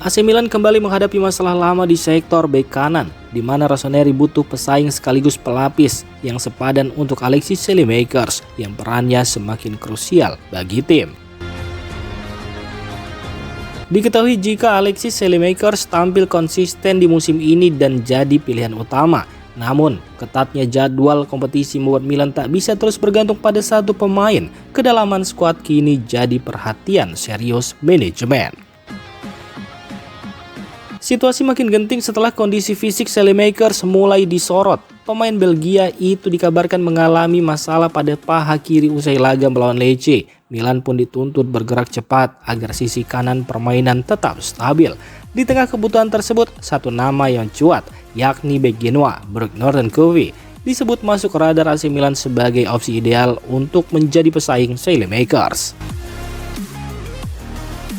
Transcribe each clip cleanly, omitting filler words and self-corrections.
AC Milan kembali menghadapi masalah lama di sektor bek kanan, di mana Rossoneri butuh pesaing sekaligus pelapis yang sepadan untuk Alexis Saelemaekers yang perannya semakin krusial bagi tim. Diketahui jika Alexis Saelemaekers tampil konsisten di musim ini dan jadi pilihan utama. Namun, ketatnya jadwal kompetisi membuat Milan tak bisa terus bergantung pada satu pemain. Kedalaman skuad kini jadi perhatian serius manajemen. Situasi makin genting setelah kondisi fisik Saelemaekers mulai disorot. Pemain Belgia itu dikabarkan mengalami masalah pada paha kiri usai laga melawan Lecce. Milan pun dituntut bergerak cepat agar sisi kanan permainan tetap stabil. Di tengah kebutuhan tersebut, satu nama yang cuat, yakni bek Genoa, Brooke Nordenkovi, disebut masuk radar AC Milan sebagai opsi ideal untuk menjadi pesaing Saelemaekers.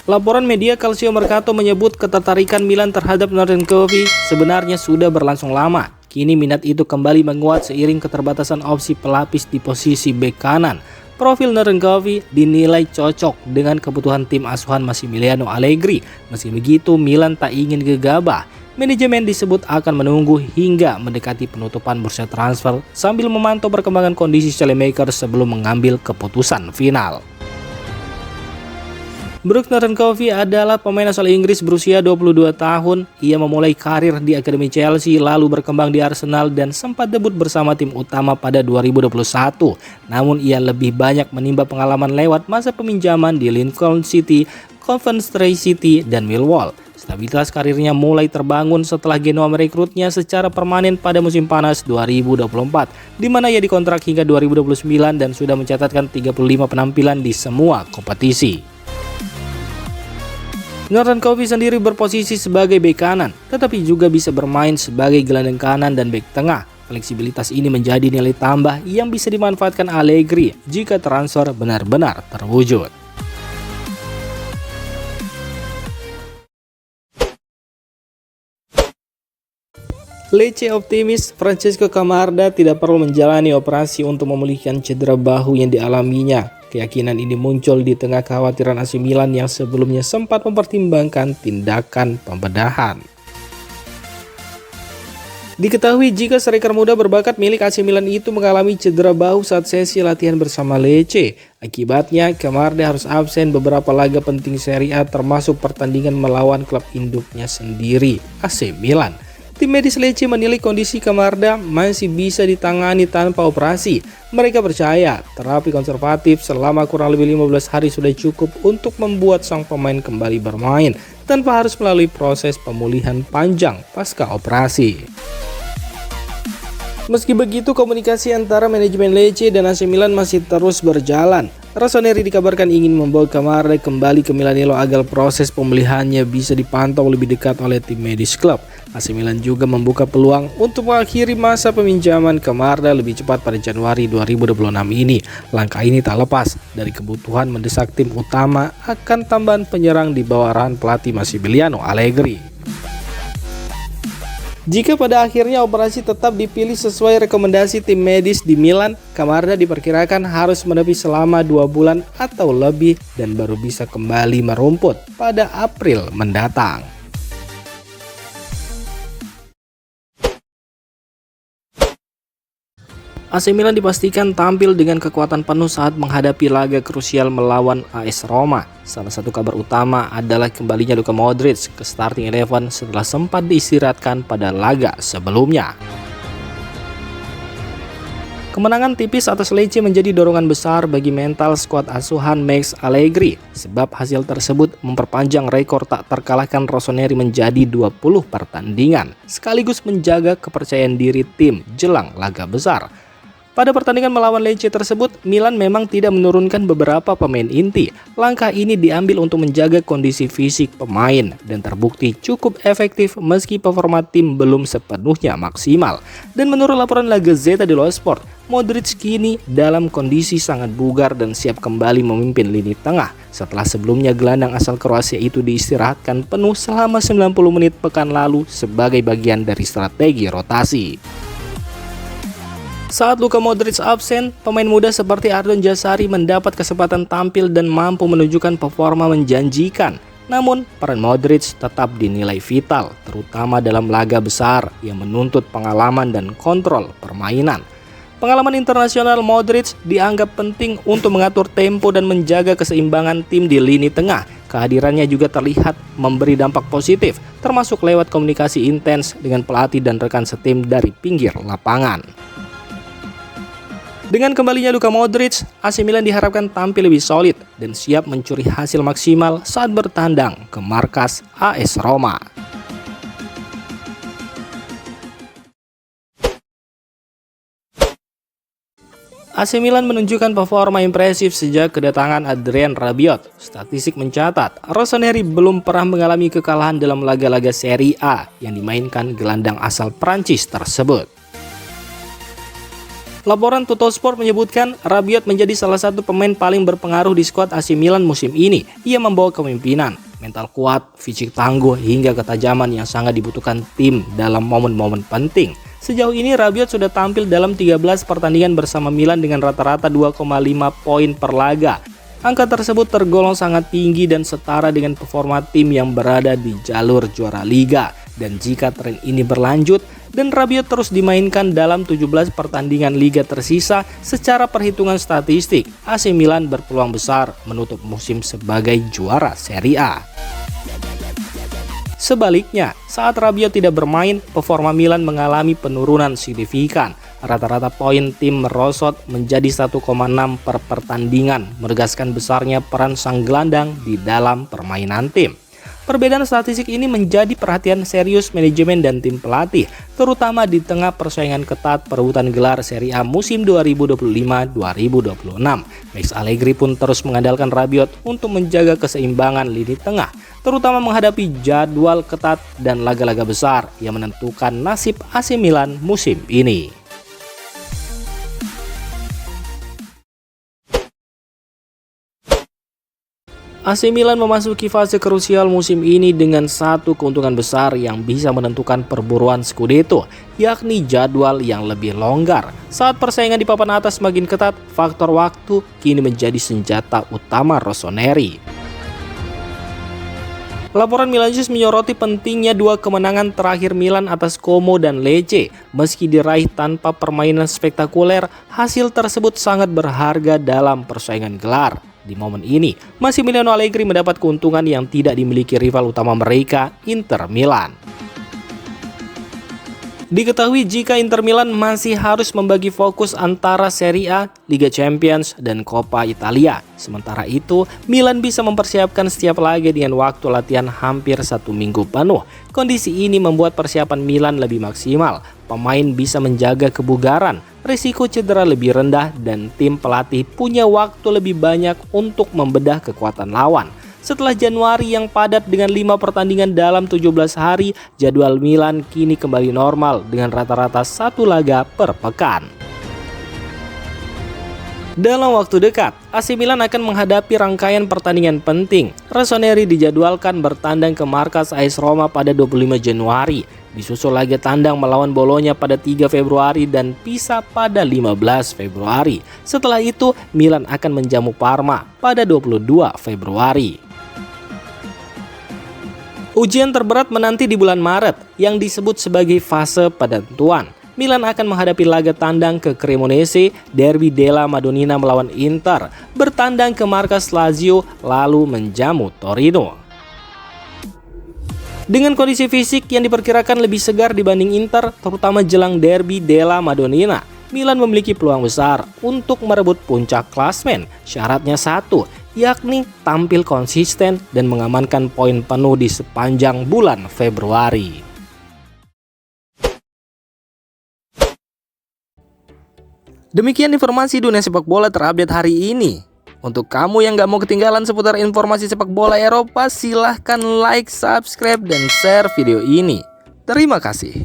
Laporan media Calcio Mercato menyebut ketertarikan Milan terhadap Nordenkovi sebenarnya sudah berlangsung lama. Kini minat itu kembali menguat seiring keterbatasan opsi pelapis di posisi bek kanan. Profil Nordenkovi dinilai cocok dengan kebutuhan tim asuhan Massimiliano Allegri. Meski begitu, Milan tak ingin gegabah. Manajemen disebut akan menunggu hingga mendekati penutupan bursa transfer sambil memantau perkembangan kondisi Saelemaekers sebelum mengambil keputusan final. Brooke Nordenkovi adalah pemain asal Inggris berusia 22 tahun. Ia memulai karir di Akademi Chelsea, lalu berkembang di Arsenal dan sempat debut bersama tim utama pada 2021. Namun ia lebih banyak menimba pengalaman lewat masa peminjaman di Lincoln City, Coventry City, dan Millwall. Stabilitas karirnya mulai terbangun setelah Genoa merekrutnya secara permanen pada musim panas 2024, di mana ia dikontrak hingga 2029 dan sudah mencatatkan 35 penampilan di semua kompetisi. Nordenkovi sendiri berposisi sebagai bek kanan, tetapi juga bisa bermain sebagai gelandang kanan dan bek tengah. Fleksibilitas ini menjadi nilai tambah yang bisa dimanfaatkan Allegri jika transfer benar-benar terwujud. Lecce optimis Francesco Camarda tidak perlu menjalani operasi untuk memulihkan cedera bahu yang dialaminya. Keyakinan ini muncul di tengah kekhawatiran AC Milan yang sebelumnya sempat mempertimbangkan tindakan pembedahan. Diketahui jika striker muda berbakat milik AC Milan itu mengalami cedera bahu saat sesi latihan bersama Lecce. Akibatnya, Camarda harus absen beberapa laga penting Serie A termasuk pertandingan melawan klub induknya sendiri, AC Milan. Tim medis Lecce menilai kondisi Camarda masih bisa ditangani tanpa operasi. Mereka percaya terapi konservatif selama kurang lebih 15 hari sudah cukup untuk membuat sang pemain kembali bermain tanpa harus melalui proses pemulihan panjang pasca operasi. Meski begitu, komunikasi antara manajemen Lecce dan AC Milan masih terus berjalan. Rossoneri dikabarkan ingin membawa Camarda kembali ke Milanello agar proses pemulihannya bisa dipantau lebih dekat oleh tim medis klub. AC Milan juga membuka peluang untuk mengakhiri masa peminjaman Camarda lebih cepat pada Januari 2026 ini. Langkah ini tak lepas dari kebutuhan mendesak tim utama akan tambahan penyerang di bawah arahan pelatih Massimiliano Allegri. Jika pada akhirnya operasi tetap dipilih sesuai rekomendasi tim medis di Milan, Camarda diperkirakan harus menepi selama 2 bulan atau lebih dan baru bisa kembali merumput pada April mendatang. AC Milan dipastikan tampil dengan kekuatan penuh saat menghadapi laga krusial melawan AS Roma. Salah satu kabar utama adalah kembalinya Luka Modric ke starting 11 setelah sempat diistirahatkan pada laga sebelumnya. Kemenangan tipis atas Lecce menjadi dorongan besar bagi mental skuad asuhan Max Allegri, sebab hasil tersebut memperpanjang rekor tak terkalahkan Rossoneri menjadi 20 pertandingan, sekaligus menjaga kepercayaan diri tim jelang laga besar. Pada pertandingan melawan Lecce tersebut, Milan memang tidak menurunkan beberapa pemain inti. Langkah ini diambil untuk menjaga kondisi fisik pemain dan terbukti cukup efektif meski performa tim belum sepenuhnya maksimal. Dan menurut laporan La Gazzetta dello Sport, Modric kini dalam kondisi sangat bugar dan siap kembali memimpin lini tengah setelah sebelumnya gelandang asal Kroasia itu diistirahatkan penuh selama 90 menit pekan lalu sebagai bagian dari strategi rotasi. Saat Luka Modric absen, pemain muda seperti Ardon Jazari mendapat kesempatan tampil dan mampu menunjukkan performa menjanjikan. Namun, peran Modric tetap dinilai vital, terutama dalam laga besar yang menuntut pengalaman dan kontrol permainan. Pengalaman internasional Modric dianggap penting untuk mengatur tempo dan menjaga keseimbangan tim di lini tengah. Kehadirannya juga terlihat memberi dampak positif, termasuk lewat komunikasi intens dengan pelatih dan rekan setim dari pinggir lapangan. Dengan kembalinya Luka Modric, AC Milan diharapkan tampil lebih solid dan siap mencuri hasil maksimal saat bertandang ke markas AS Roma. AC Milan menunjukkan performa impresif sejak kedatangan Adrien Rabiot. Statistik mencatat, Rossoneri belum pernah mengalami kekalahan dalam laga-laga Serie A yang dimainkan gelandang asal Prancis tersebut. Laporan Tuttosport menyebutkan Rabiot menjadi salah satu pemain paling berpengaruh di skuad AC Milan musim ini. Ia membawa kepemimpinan, mental kuat, fisik tangguh, hingga ketajaman yang sangat dibutuhkan tim dalam momen-momen penting. Sejauh ini Rabiot sudah tampil dalam 13 pertandingan bersama Milan dengan rata-rata 2,5 poin per laga. Angka tersebut tergolong sangat tinggi dan setara dengan performa tim yang berada di jalur juara Liga. Dan jika tren ini berlanjut dan Rabiot terus dimainkan dalam 17 pertandingan Liga tersisa, secara perhitungan statistik, AC Milan berpeluang besar menutup musim sebagai juara Serie A. Sebaliknya, saat Rabiot tidak bermain, performa Milan mengalami penurunan signifikan. Rata-rata poin tim merosot menjadi 1,6 per pertandingan, menegaskan besarnya peran sang gelandang di dalam permainan tim. Perbedaan statistik ini menjadi perhatian serius manajemen dan tim pelatih, terutama di tengah persaingan ketat perebutan gelar Serie A musim 2025-2026. Max Allegri pun terus mengandalkan Rabiot untuk menjaga keseimbangan lini tengah, terutama menghadapi jadwal ketat dan laga-laga besar yang menentukan nasib AC Milan musim ini. AC Milan memasuki fase krusial musim ini dengan satu keuntungan besar yang bisa menentukan perburuan Scudetto, yakni jadwal yang lebih longgar. Saat persaingan di papan atas semakin ketat, faktor waktu kini menjadi senjata utama Rossoneri. Laporan Milanese menyoroti pentingnya dua kemenangan terakhir Milan atas Como dan Lecce. Meski diraih tanpa permainan spektakuler, hasil tersebut sangat berharga dalam persaingan gelar. Di momen ini, Massimiliano Allegri mendapat keuntungan yang tidak dimiliki rival utama mereka, Inter Milan. Diketahui jika Inter Milan masih harus membagi fokus antara Serie A, Liga Champions, dan Coppa Italia. Sementara itu, Milan bisa mempersiapkan setiap laga dengan waktu latihan hampir 1 minggu penuh. Kondisi ini membuat persiapan Milan lebih maksimal. Pemain bisa menjaga kebugaran, risiko cedera lebih rendah, dan tim pelatih punya waktu lebih banyak untuk membedah kekuatan lawan. Setelah Januari yang padat dengan 5 pertandingan dalam 17 hari, jadwal Milan kini kembali normal dengan rata-rata 1 laga per pekan. Dalam waktu dekat, AC Milan akan menghadapi rangkaian pertandingan penting. Rossoneri dijadwalkan bertandang ke markas AS Roma pada 25 Januari. Disusul laga tandang melawan Bologna pada 3 Februari dan Pisa pada 15 Februari. Setelah itu, Milan akan menjamu Parma pada 22 Februari. Ujian terberat menanti di bulan Maret yang disebut sebagai fase penentuan. Milan akan menghadapi laga tandang ke Cremonese, Derby della Madonnina melawan Inter, bertandang ke markas Lazio, lalu menjamu Torino. Dengan kondisi fisik yang diperkirakan lebih segar dibanding Inter, terutama jelang Derby della Madonnina, Milan memiliki peluang besar untuk merebut puncak klasmen. Syaratnya satu, yakni tampil konsisten dan mengamankan poin penuh di sepanjang bulan Februari. Demikian informasi dunia sepak bola terupdate hari ini. Untuk kamu yang gak mau ketinggalan seputar informasi sepak bola Eropa, silahkan like, subscribe, dan share video ini. Terima kasih.